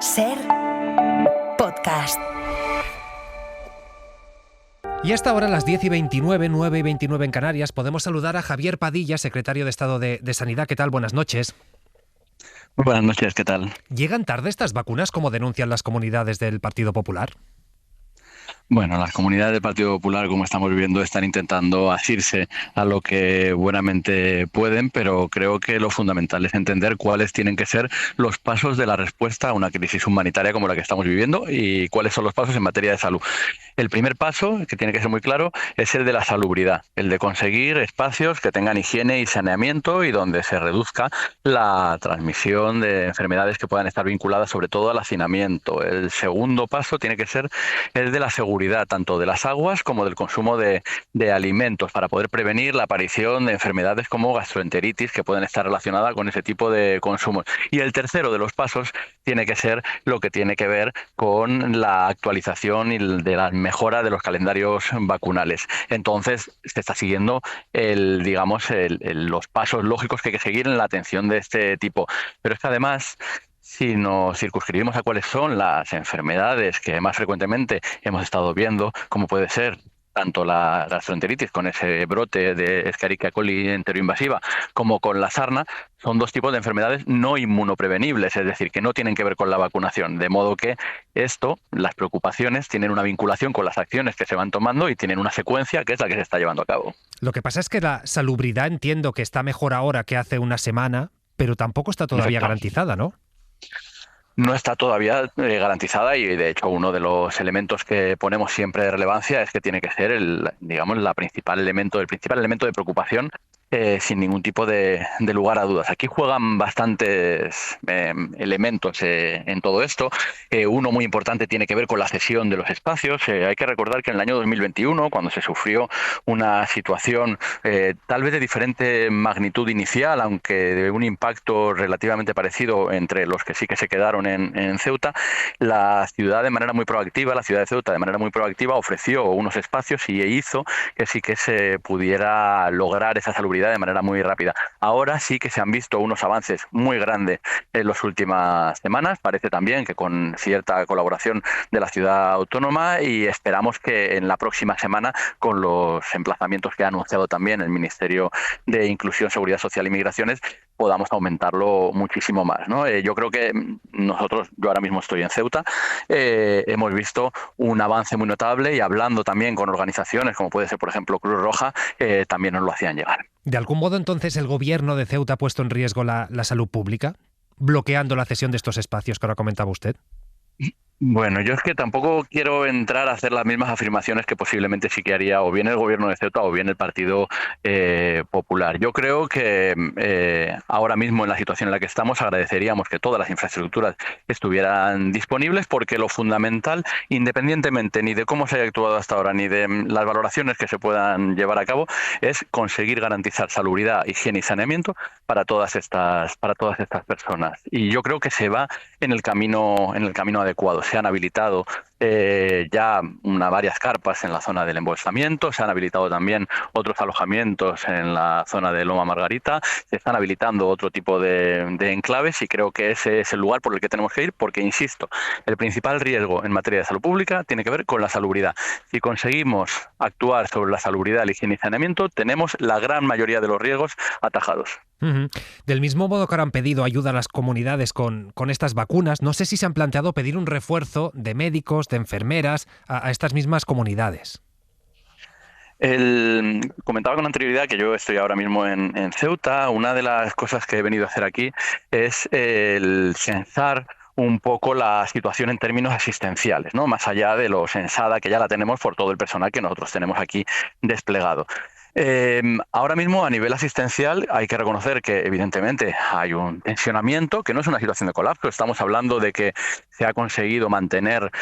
Ser podcast. Y hasta ahora, a las 10:29, 9:29 en Canarias, podemos saludar a Javier Padilla, secretario de Estado de Sanidad. ¿Qué tal? Buenas noches. Muy buenas noches, ¿qué tal? ¿Llegan tarde estas vacunas, como denuncian las comunidades del Partido Popular? Bueno, las comunidades del Partido Popular, como estamos viviendo, están intentando asirse a lo que buenamente pueden, pero creo que lo fundamental es entender cuáles tienen que ser los pasos de la respuesta a una crisis humanitaria como la que estamos viviendo y cuáles son los pasos en materia de salud. El primer paso, que tiene que ser muy claro, es el de la salubridad, el de conseguir espacios que tengan higiene y saneamiento y donde se reduzca la transmisión de enfermedades que puedan estar vinculadas sobre todo al hacinamiento. El segundo paso tiene que ser el de la seguridad, tanto de las aguas como del consumo de alimentos, para poder prevenir la aparición de enfermedades como gastroenteritis que pueden estar relacionadas con ese tipo de consumos. Y el tercero de los pasos tiene que ser lo que tiene que ver con la actualización y de la mejora de los calendarios vacunales. Entonces se está siguiendo los pasos lógicos que hay que seguir en la atención de este tipo. Pero es que además, si nos circunscribimos a cuáles son las enfermedades que más frecuentemente hemos estado viendo, como puede ser tanto la gastroenteritis con ese brote de Escherichia coli enteroinvasiva como con la sarna, son dos tipos de enfermedades no inmunoprevenibles, es decir, que no tienen que ver con la vacunación. De modo que las preocupaciones tienen una vinculación con las acciones que se van tomando y tienen una secuencia que es la que se está llevando a cabo. Lo que pasa es que la salubridad entiendo que está mejor ahora que hace una semana, pero tampoco está todavía garantizada, ¿no? No está todavía garantizada y, de hecho, uno de los elementos que ponemos siempre de relevancia es que tiene que ser el principal elemento de preocupación, sin ningún tipo de lugar a dudas. Aquí juegan bastantes elementos en todo esto. Uno muy importante tiene que ver con la cesión de los espacios. Hay que recordar que en el año 2021, cuando se sufrió una situación tal vez de diferente magnitud inicial, aunque de un impacto relativamente parecido entre los que sí que se quedaron en Ceuta, la ciudad de Ceuta de manera muy proactiva ofreció unos espacios y hizo que sí que se pudiera lograr esa salubridad de manera muy rápida. Ahora sí que se han visto unos avances muy grandes en las últimas semanas, parece también que con cierta colaboración de la ciudad autónoma, y esperamos que en la próxima semana, con los emplazamientos que ha anunciado también el Ministerio de Inclusión, Seguridad Social y Migraciones, podamos aumentarlo muchísimo más, ¿no? Yo creo que yo ahora mismo estoy en Ceuta, hemos visto un avance muy notable, y hablando también con organizaciones como puede ser, por ejemplo, Cruz Roja, también nos lo hacían llegar. ¿De algún modo, entonces, el gobierno de Ceuta ha puesto en riesgo la salud pública, bloqueando la cesión de estos espacios que ahora comentaba usted? Bueno, yo es que tampoco quiero entrar a hacer las mismas afirmaciones que posiblemente sí que haría o bien el gobierno de Ceuta o bien el Partido Popular. Yo creo que ahora mismo, en la situación en la que estamos, agradeceríamos que todas las infraestructuras estuvieran disponibles, porque lo fundamental, independientemente ni de cómo se haya actuado hasta ahora ni de las valoraciones que se puedan llevar a cabo, es conseguir garantizar salubridad, higiene y saneamiento para todas estas personas. Y yo creo que se va en el camino adecuado. Se han habilitado ya varias carpas en la zona del embolsamiento, se han habilitado también otros alojamientos en la zona de Loma Margarita, se están habilitando otro tipo de enclaves, y creo que ese es el lugar por el que tenemos que ir, porque, insisto, el principal riesgo en materia de salud pública tiene que ver con la salubridad. Si conseguimos actuar sobre la salubridad, el higiene y saneamiento, tenemos la gran mayoría de los riesgos atajados. Uh-huh. Del mismo modo que ahora han pedido ayuda a las comunidades con estas vacunas, no sé si se han planteado pedir un refuerzo de médicos, de enfermeras, a estas mismas comunidades. Comentaba con anterioridad que yo estoy ahora mismo en Ceuta. Una de las cosas que he venido a hacer aquí es el censar un poco la situación en términos asistenciales, ¿no? Más allá de lo censada que ya la tenemos por todo el personal que nosotros tenemos aquí desplegado. Ahora mismo, a nivel asistencial, hay que reconocer que evidentemente hay un tensionamiento, que no es una situación de colapso. Estamos hablando de que se ha conseguido mantener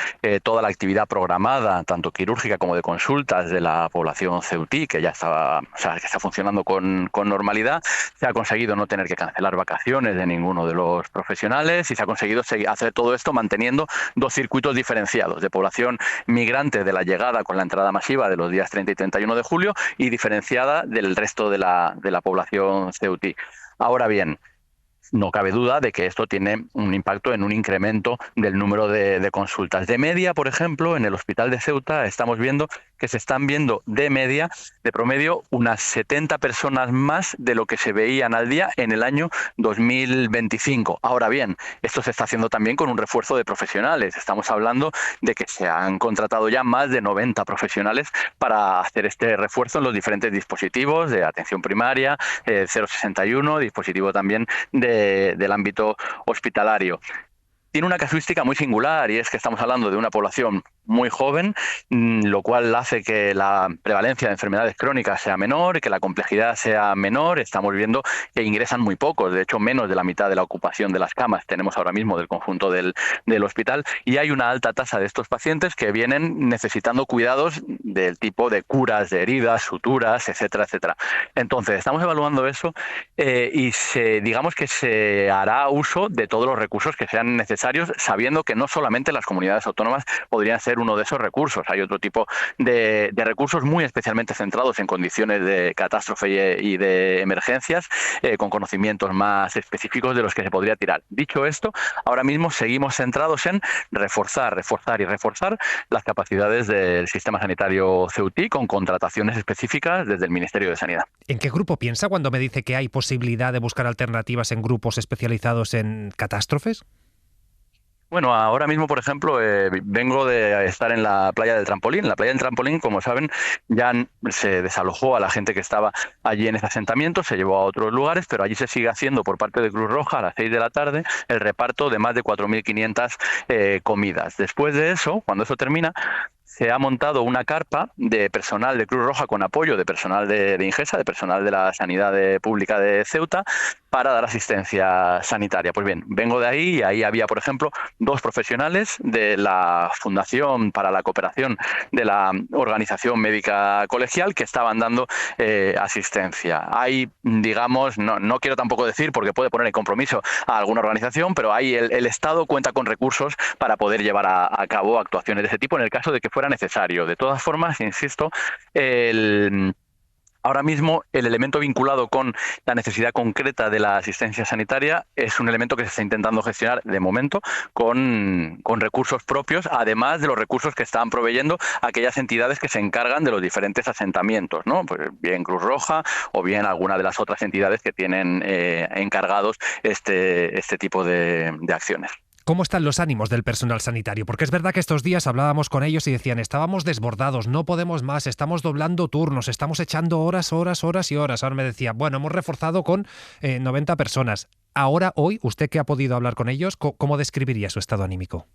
toda la actividad programada, tanto quirúrgica como de consultas, de la población ceutí, que ya estaba, que está funcionando con normalidad. Se ha conseguido no tener que cancelar vacaciones de ninguno de los profesionales, y se ha conseguido hacer todo esto manteniendo dos circuitos diferenciados: de población migrante de la llegada con la entrada masiva de los días 30 y 31 de julio, y diferenciada del resto de la población ceutí. Ahora bien, no cabe duda de que esto tiene un impacto en un incremento del número de consultas. De media, por ejemplo, en el hospital de Ceuta estamos viendo que se están viendo de promedio, unas 70 personas más de lo que se veían al día en el año 2025. Ahora bien, esto se está haciendo también con un refuerzo de profesionales. Estamos hablando de que se han contratado ya más de 90 profesionales para hacer este refuerzo en los diferentes dispositivos de atención primaria, 061, dispositivo también del ámbito hospitalario. Tiene una casuística muy singular y es que estamos hablando de una población muy joven, lo cual hace que la prevalencia de enfermedades crónicas sea menor y que la complejidad sea menor. Estamos viendo que ingresan muy pocos, de hecho menos de la mitad de la ocupación de las camas tenemos ahora mismo del conjunto del hospital, y hay una alta tasa de estos pacientes que vienen necesitando cuidados del tipo de curas de heridas, suturas, etcétera, etcétera. Entonces, estamos evaluando eso y digamos que se hará uso de todos los recursos que sean necesarios, sabiendo que no solamente las comunidades autónomas podrían ser uno de esos recursos. Hay otro tipo de recursos muy especialmente centrados en condiciones de catástrofe y de emergencias, con conocimientos más específicos de los que se podría tirar. Dicho esto, ahora mismo seguimos centrados en reforzar las capacidades del sistema sanitario ceutí con contrataciones específicas desde el Ministerio de Sanidad. ¿En qué grupo piensa cuando me dice que hay posibilidad de buscar alternativas en grupos especializados en catástrofes? Bueno, ahora mismo, por ejemplo, vengo de estar en la playa del Trampolín. En la playa del Trampolín, como saben, ya se desalojó a la gente que estaba allí en ese asentamiento, se llevó a otros lugares, pero allí se sigue haciendo por parte de Cruz Roja a las 6 de la tarde el reparto de más de 4.500 comidas. Después de eso, cuando eso termina, se ha montado una carpa de personal de Cruz Roja con apoyo de personal de Ingesa, de personal de la Sanidad Pública de Ceuta, para dar asistencia sanitaria. Pues bien, vengo de ahí y ahí había, por ejemplo, 2 profesionales de la Fundación para la Cooperación de la Organización Médica Colegial que estaban dando asistencia. Hay, digamos, no quiero tampoco decir porque puede poner en compromiso a alguna organización, pero ahí el Estado cuenta con recursos para poder llevar a cabo actuaciones de ese tipo en el caso de que fuera necesario. De todas formas, insisto, ahora mismo el elemento vinculado con la necesidad concreta de la asistencia sanitaria es un elemento que se está intentando gestionar de momento con recursos propios, además de los recursos que están proveyendo aquellas entidades que se encargan de los diferentes asentamientos, ¿no? Pues bien Cruz Roja o bien alguna de las otras entidades que tienen encargados este tipo de acciones. ¿Cómo están los ánimos del personal sanitario? Porque es verdad que estos días hablábamos con ellos y decían, estábamos desbordados, no podemos más, estamos doblando turnos, estamos echando horas y horas. Ahora me decía, bueno, hemos reforzado con 90 personas. Ahora, hoy, usted que ha podido hablar con ellos, ¿cómo describiría su estado anímico?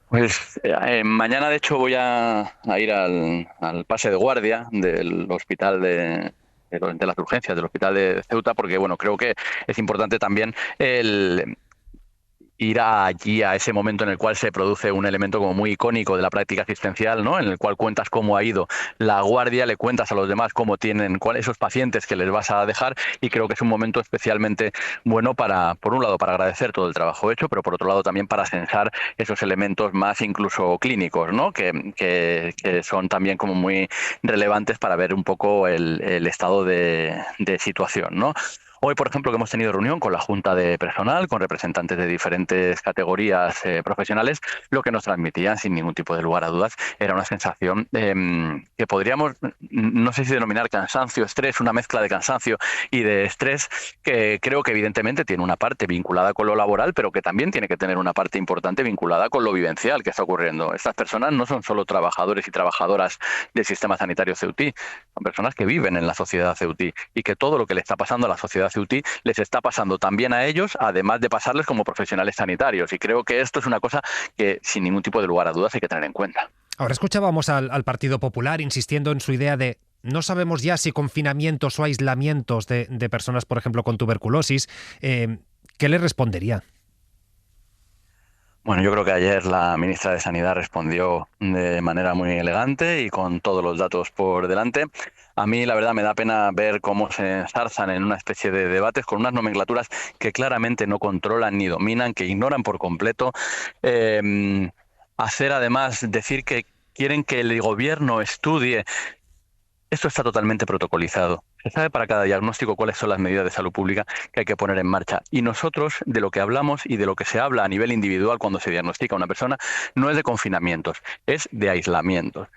Pues mañana, de hecho, voy a ir al pase de guardia del hospital de las urgencias del hospital de Ceuta, porque bueno, creo que es importante también ir allí a ese momento en el cual se produce un elemento como muy icónico de la práctica asistencial, ¿no? En el cual cuentas cómo ha ido la guardia, le cuentas a los demás cómo tienen, cuáles esos pacientes que les vas a dejar, y creo que es un momento especialmente bueno por un lado, para agradecer todo el trabajo hecho, pero por otro lado también para censar esos elementos más incluso clínicos, ¿no? Que son también como muy relevantes para ver un poco el estado de situación, ¿no? Hoy, por ejemplo, que hemos tenido reunión con la Junta de Personal, con representantes de diferentes categorías profesionales, lo que nos transmitían, sin ningún tipo de lugar a dudas, era una sensación que podríamos, no sé si denominar cansancio, estrés, una mezcla de cansancio y de estrés, que creo que evidentemente tiene una parte vinculada con lo laboral, pero que también tiene que tener una parte importante vinculada con lo vivencial que está ocurriendo. Estas personas no son solo trabajadores y trabajadoras del sistema sanitario ceutí, son personas que viven en la sociedad ceutí y que todo lo que le está pasando a la sociedad ceutí les está pasando también a ellos, además de pasarles como profesionales sanitarios. Y creo que esto es una cosa que, sin ningún tipo de lugar a dudas, hay que tener en cuenta. Ahora escuchábamos al Partido Popular insistiendo en su idea de no sabemos ya si confinamientos o aislamientos de personas, por ejemplo, con tuberculosis. ¿Qué le respondería? Bueno, yo creo que ayer la ministra de Sanidad respondió de manera muy elegante y con todos los datos por delante. A mí, la verdad, me da pena ver cómo se enzarzan en una especie de debates con unas nomenclaturas que claramente no controlan ni dominan, que ignoran por completo. Decir que quieren que el gobierno estudie. Esto está totalmente protocolizado. Se sabe para cada diagnóstico cuáles son las medidas de salud pública que hay que poner en marcha. Y nosotros, de lo que hablamos y de lo que se habla a nivel individual cuando se diagnostica a una persona, no es de confinamientos, es de aislamientos.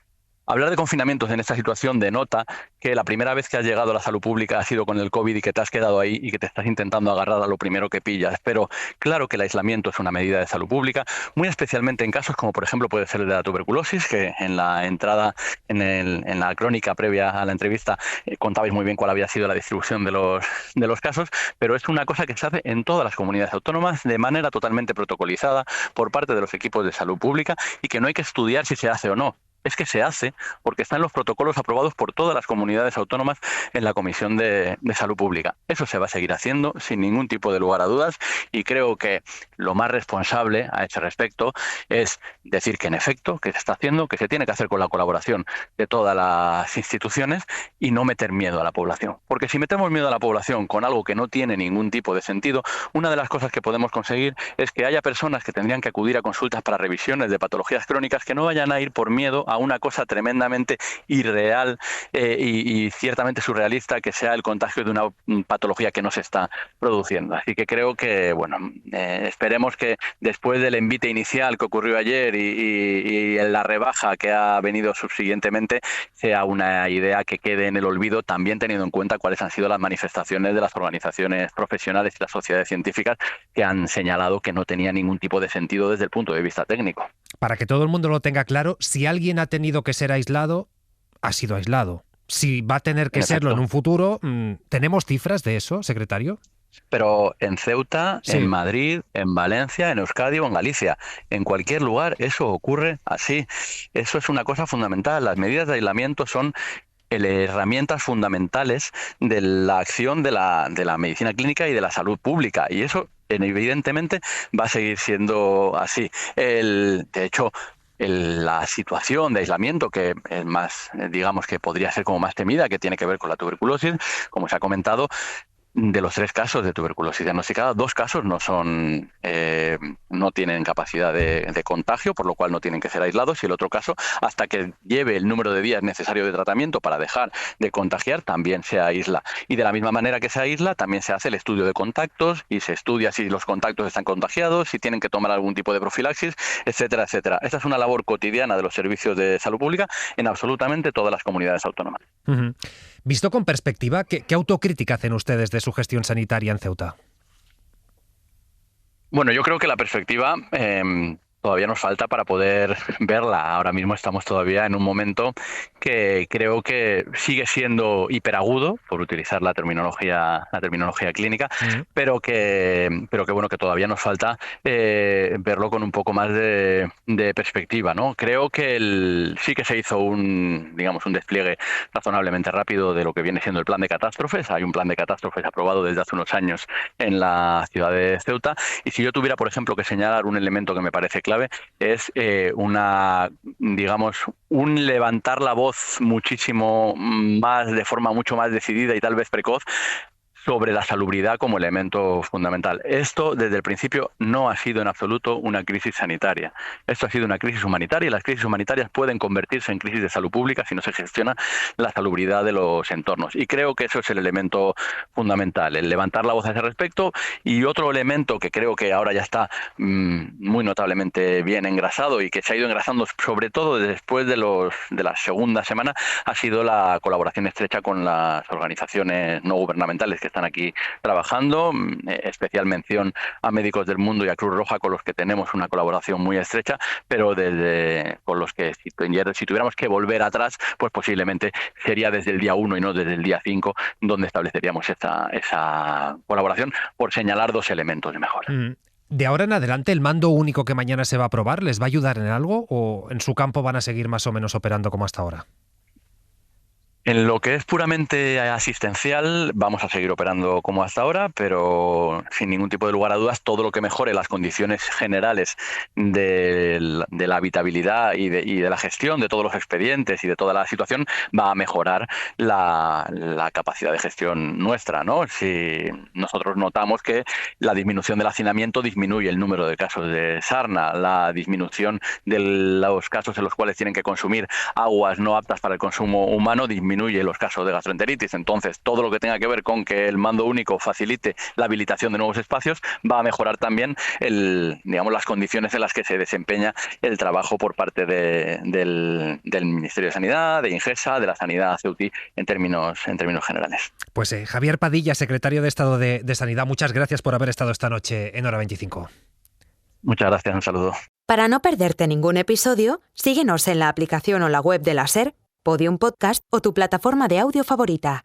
Hablar de confinamientos en esta situación denota que la primera vez que has llegado a la salud pública ha sido con el COVID y que te has quedado ahí y que te estás intentando agarrar a lo primero que pillas. Pero claro que el aislamiento es una medida de salud pública, muy especialmente en casos como por ejemplo puede ser el de la tuberculosis, que en la entrada, en la crónica previa a la entrevista, contabais muy bien cuál había sido la distribución de los casos, pero es una cosa que se hace en todas las comunidades autónomas de manera totalmente protocolizada por parte de los equipos de salud pública y que no hay que estudiar si se hace o no. Es que se hace porque están los protocolos aprobados por todas las comunidades autónomas en la Comisión de Salud Pública. Eso se va a seguir haciendo sin ningún tipo de lugar a dudas y creo que lo más responsable a ese respecto es decir que en efecto, que se está haciendo, que se tiene que hacer con la colaboración de todas las instituciones y no meter miedo a la población. Porque si metemos miedo a la población con algo que no tiene ningún tipo de sentido, una de las cosas que podemos conseguir es que haya personas que tendrían que acudir a consultas para revisiones de patologías crónicas que no vayan a ir por miedo a una cosa tremendamente irreal y ciertamente surrealista, que sea el contagio de una patología que no se está produciendo. Así que creo que, bueno, esperemos que después del envite inicial que ocurrió ayer y la rebaja que ha venido subsiguientemente, sea una idea que quede en el olvido, también teniendo en cuenta cuáles han sido las manifestaciones de las organizaciones profesionales y las sociedades científicas que han señalado que no tenía ningún tipo de sentido desde el punto de vista técnico. Para que todo el mundo lo tenga claro, si alguien ha tenido que ser aislado, ha sido aislado. Si va a tener que serlo en un futuro, ¿tenemos cifras de eso, secretario? Pero en Ceuta, Sí. en Madrid, en Valencia, en Euskadi o en Galicia, en cualquier lugar eso ocurre así. Eso es una cosa fundamental. Las medidas de aislamiento son herramientas fundamentales de la acción de la medicina clínica y de la salud pública. Y eso, evidentemente, va a seguir siendo así. De hecho, la situación de aislamiento que es más, digamos que podría ser como más temida, que tiene que ver con la tuberculosis, como se ha comentado, de los 3 casos de tuberculosis diagnosticados, 2 casos no tienen capacidad de contagio, por lo cual no tienen que ser aislados, y el otro caso, hasta que lleve el número de días necesario de tratamiento para dejar de contagiar, también se aísla. Y de la misma manera que se aísla, también se hace el estudio de contactos y se estudia si los contactos están contagiados, si tienen que tomar algún tipo de profilaxis, etcétera, etcétera. Esta es una labor cotidiana de los servicios de salud pública en absolutamente todas las comunidades autónomas. Uh-huh. Visto con perspectiva, ¿qué autocrítica hacen ustedes de su gestión sanitaria en Ceuta? Bueno, yo creo que la perspectiva todavía nos falta para poder verla. Ahora mismo estamos todavía en un momento que creo que sigue siendo hiperagudo, por utilizar la terminología clínica, pero que bueno, que todavía nos falta verlo con un poco más de perspectiva, ¿no? Creo que sí que se hizo un despliegue razonablemente rápido de lo que viene siendo el plan de catástrofes. Hay un plan de catástrofes aprobado desde hace unos años en la ciudad de Ceuta, y si yo tuviera, por ejemplo, que señalar un elemento que me parece clave, es un levantar la voz muchísimo más, de forma mucho más decidida y tal vez precoz, sobre la salubridad como elemento fundamental. Esto, desde el principio, no ha sido en absoluto una crisis sanitaria. Esto ha sido una crisis humanitaria, y las crisis humanitarias pueden convertirse en crisis de salud pública si no se gestiona la salubridad de los entornos. Y creo que eso es el elemento fundamental, el levantar la voz a ese respecto. Y otro elemento que creo que ahora ya está muy notablemente bien engrasado y que se ha ido engrasando sobre todo después de la segunda semana, ha sido la colaboración estrecha con las organizaciones no gubernamentales que están aquí trabajando. Especial mención a Médicos del Mundo y a Cruz Roja, con los que tenemos una colaboración muy estrecha, pero con los que si tuviéramos que volver atrás, pues posiblemente sería desde el día 1 y no desde el día 5 donde estableceríamos esa colaboración, por señalar 2 elementos de mejora. ¿De ahora en adelante el mando único que mañana se va a aprobar les va a ayudar en algo, o en su campo van a seguir más o menos operando como hasta ahora? En lo que es puramente asistencial, vamos a seguir operando como hasta ahora, pero sin ningún tipo de lugar a dudas, todo lo que mejore las condiciones generales de la habitabilidad y de la gestión de todos los expedientes y de toda la situación va a mejorar la capacidad de gestión nuestra, ¿no? Si nosotros notamos que la disminución del hacinamiento disminuye el número de casos de sarna, la disminución de los casos en los cuales tienen que consumir aguas no aptas para el consumo humano disminuye disminuye los casos de gastroenteritis. Entonces, todo lo que tenga que ver con que el mando único facilite la habilitación de nuevos espacios va a mejorar también las condiciones en las que se desempeña el trabajo por parte del Ministerio de Sanidad, de Ingesa, de la sanidad CEUTI en términos generales. Pues Javier Padilla, secretario de Estado de Sanidad, muchas gracias por haber estado esta noche en Hora 25. Muchas gracias, un saludo. Para no perderte ningún episodio, síguenos en la aplicación o la web de la SER, Podium Podcast o tu plataforma de audio favorita.